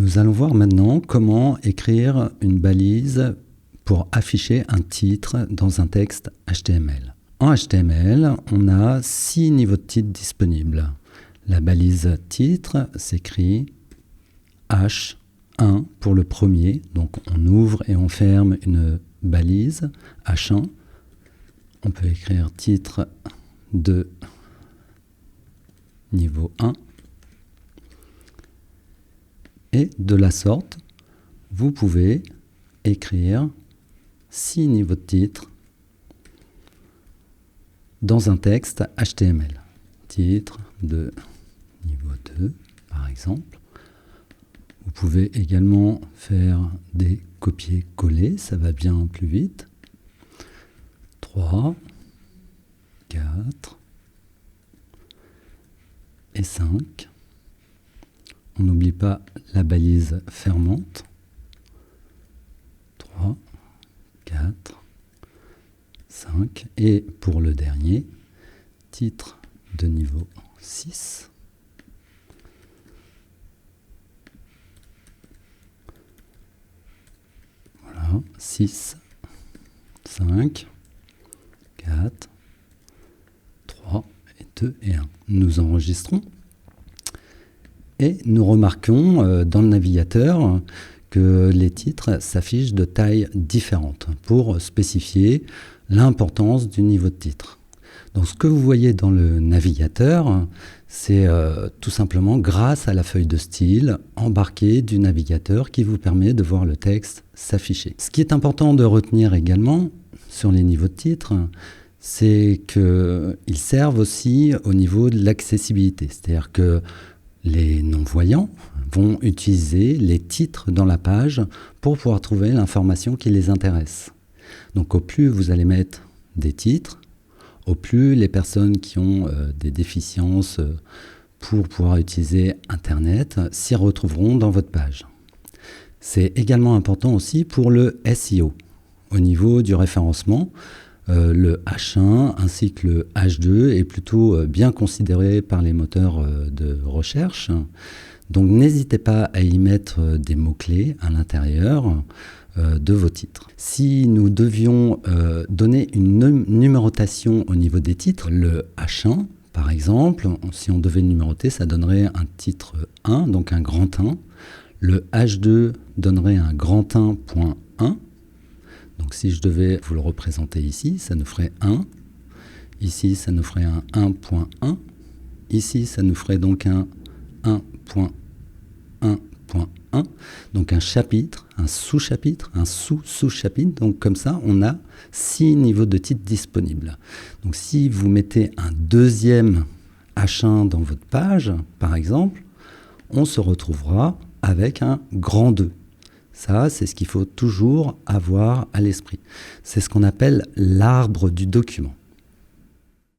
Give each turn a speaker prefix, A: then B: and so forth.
A: Nous allons voir maintenant comment écrire une balise pour afficher un titre dans un texte HTML. En HTML, on a 6 niveaux de titre disponibles. La balise titre s'écrit H1 pour le premier, donc on ouvre et on ferme une balise H1. On peut écrire titre de niveau 1. Et de la sorte, vous pouvez écrire 6 niveaux de titre dans un texte HTML. Titre de niveau 2, par exemple. Vous pouvez également faire des copier-coller, ça va bien plus vite. 3, 4 et 5. On n'oublie pas la balise fermante. 3, 4, 5. Et pour le dernier, titre de niveau 6. Voilà, 6, 5, 4, 3, et 2 et 1. Nous enregistrons. Et nous remarquons dans le navigateur que les titres s'affichent de tailles différentes pour spécifier l'importance du niveau de titre. Donc ce que vous voyez dans le navigateur, c'est tout simplement grâce à la feuille de style embarquée du navigateur qui vous permet de voir le texte s'afficher. Ce qui est important de retenir également sur les niveaux de titre, c'est qu'ils servent aussi au niveau de l'accessibilité. C'est-à-dire que les non-voyants vont utiliser les titres dans la page pour pouvoir trouver l'information qui les intéresse. Donc au plus vous allez mettre des titres, au plus les personnes qui ont des déficiences pour pouvoir utiliser Internet s'y retrouveront dans votre page. C'est également important aussi pour le SEO. Au niveau du référencement, le H1 ainsi que le H2 est plutôt bien considéré par les moteurs de recherche. Donc n'hésitez pas à y mettre des mots-clés à l'intérieur de vos titres. Si nous devions donner une numérotation au niveau des titres, le H1 par exemple, si on devait le numéroter, ça donnerait un titre 1, donc un grand 1. Le H2 donnerait un grand 1.1. Donc si je devais vous le représenter ici, ça nous ferait 1. Ici, ça nous ferait un 1.1. Ici, ça nous ferait donc un 1.1.1. Donc un chapitre, un sous-chapitre, un sous-sous-chapitre. Donc comme ça, on a 6 niveaux de titres disponibles. Donc si vous mettez un deuxième H1 dans votre page, par exemple, on se retrouvera avec un grand 2. Ça, c'est ce qu'il faut toujours avoir à l'esprit. C'est ce qu'on appelle l'arbre du document.